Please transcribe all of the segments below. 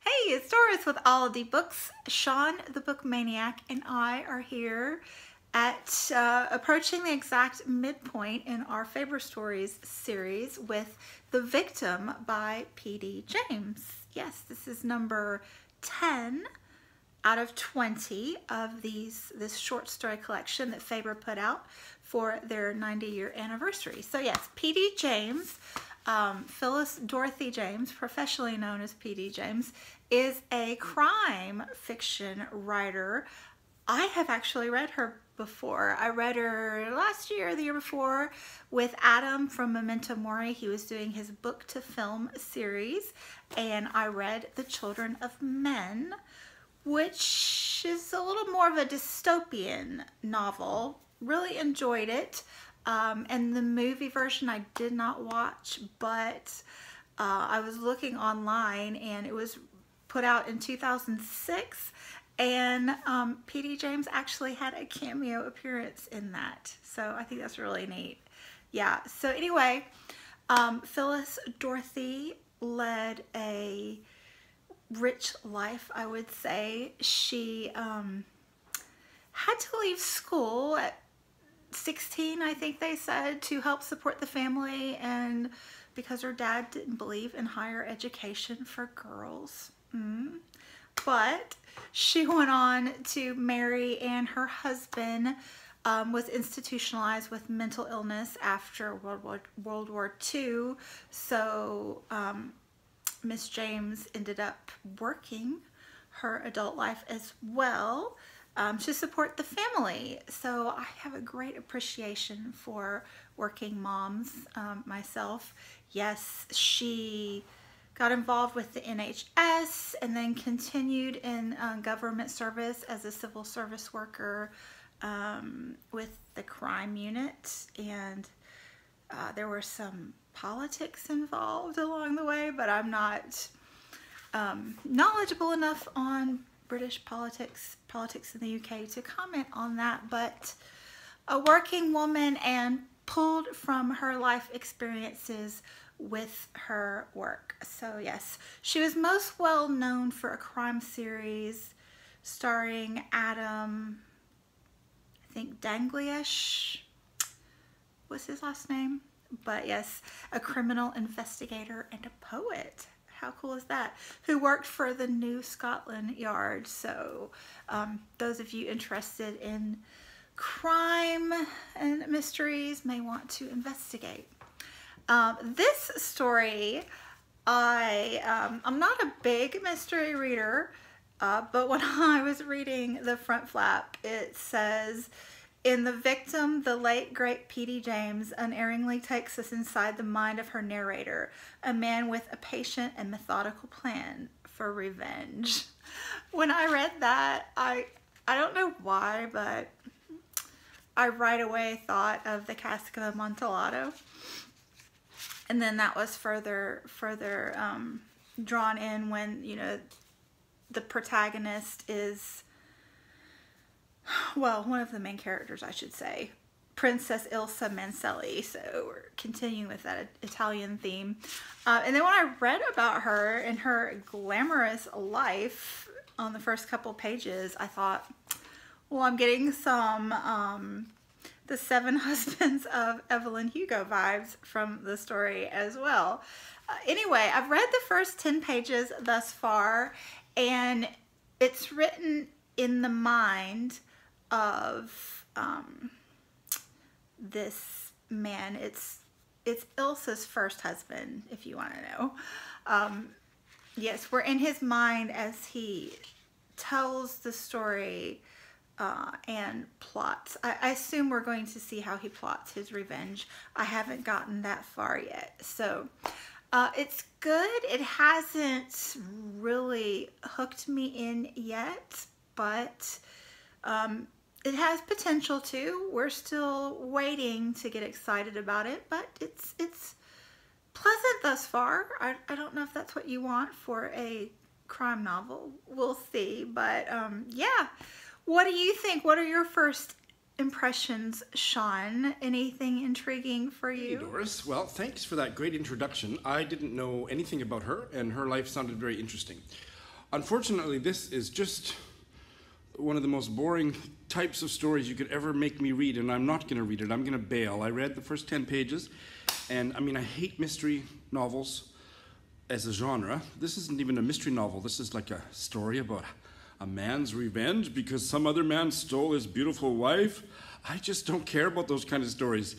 Hey, it's Doris with Aldi Books. Sean, the Book Maniac, and I are here at approaching the exact midpoint in our Faber Stories series with The Victim by P.D. James. Yes, this is number 10 out of 20 of this short story collection that Faber put out for their 90-year anniversary. So yes, P.D. James, Phyllis Dorothy James, professionally known as P.D. James, is a crime fiction writer. I have actually read her before. I read her last year, the year before, with Adam from Memento Mori. He was doing his book to film series, and I read The Children of Men, which is a little more of a dystopian novel. Really enjoyed it. And the movie version I did not watch, but I was looking online and it was put out in 2006, and P.D. James actually had a cameo appearance in that. So I think that's really neat. Yeah, so anyway, Phyllis Dorothy led a rich life, I would say. She had to leave school at 16, I think they said, to help support the family, and because her dad didn't believe in higher education for girls. But she went on to marry, and her husband was institutionalized with mental illness after World War II. So Miss James ended up working her adult life as well to support the family. So I have a great appreciation for working moms myself. Yes, she got involved with the NHS and then continued in government service as a civil service worker with the crime unit, and there were some politics involved along the way, but I'm not knowledgeable enough on British politics in the UK to comment on that. But a working woman, and pulled from her life experiences with her work. So yes, she was most well known for a crime series starring Adam, I think Dalgliesh was his last name. But yes, a criminal investigator and a poet. How cool is that? Who worked for the New Scotland Yard. So those of you interested in crime and mysteries may want to investigate. This story, I'm not a big mystery reader, but when I was reading the front flap, it says, "In The Victim, the late great P.D. James unerringly takes us inside the mind of her narrator, a man with a patient and methodical plan for revenge." When I read that, I don't know why, but I right away thought of The Cask of Amontillado. And then that was further drawn in when, you know, the protagonist is, well, one of the main characters, I should say, Princess Ilsa Mancelli. So we're continuing with that Italian theme. And then when I read about her and her glamorous life on the first couple pages, I thought, well, I'm getting some The Seven Husbands of Evelyn Hugo vibes from the story as well. Anyway, I've read the first 10 pages thus far, and it's written in the mind of this man. It's Ilsa's first husband, if you want to know. Yes, we're in his mind as he tells the story and plots. I assume we're going to see how he plots his revenge. I haven't gotten that far yet. So it's good. It hasn't really hooked me in yet, but it has potential to. We're still waiting to get excited about it, but it's pleasant thus far. I don't know if that's what you want for a crime novel. We'll see, but yeah. What do you think? What are your first impressions, Sean? Anything intriguing for you? Hey, Doris. Well, thanks for that great introduction. I didn't know anything about her, and her life sounded very interesting. Unfortunately, this is just one of the most boring types of stories you could ever make me read, and I'm not going to read it. I'm going to bail. I read the first 10 pages, and I mean, I hate mystery novels as a genre. This isn't even a mystery novel. This is like a story about a man's revenge because some other man stole his beautiful wife. I just don't care about those kind of stories.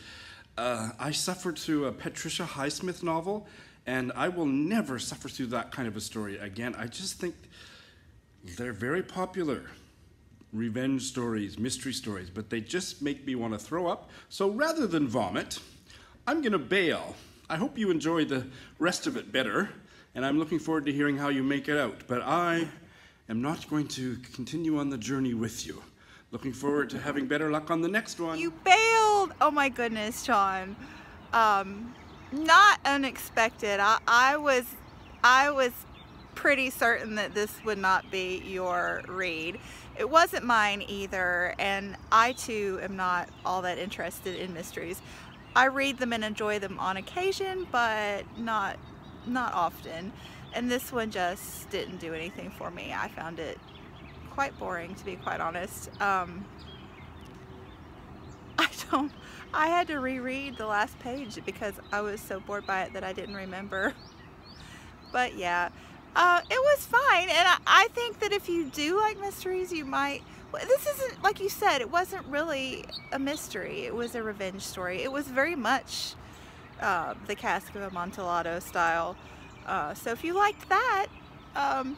I suffered through a Patricia Highsmith novel, and I will never suffer through that kind of a story again. I just think they're very popular. Revenge stories, mystery stories, but they just make me want to throw up. So rather than vomit, I'm going to bail. I hope you enjoy the rest of it better, and I'm looking forward to hearing how you make it out. But I am not going to continue on the journey with you. Looking forward to having better luck on the next one. You bailed! Oh my goodness, Sean. Not unexpected. I was pretty certain that this would not be your read. It wasn't mine either, and I too am not all that interested in mysteries. I read them and enjoy them on occasion, but not often. And this one just didn't do anything for me. I found it quite boring, to be quite honest. I had to reread the last page because I was so bored by it that I didn't remember. But yeah. It was fine, and I think that if you do like mysteries, you might... Well, this isn't, like you said, it wasn't really a mystery. It was a revenge story. It was very much the Cask of Amontillado style. So if you liked that,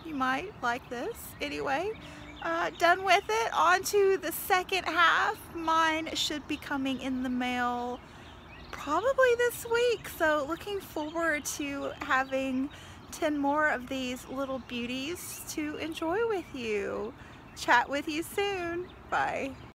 you might like this. Anyway, done with it. On to the second half. Mine should be coming in the mail probably this week. So looking forward to having 10 more of these little beauties to enjoy with you. Chat with you soon. Bye.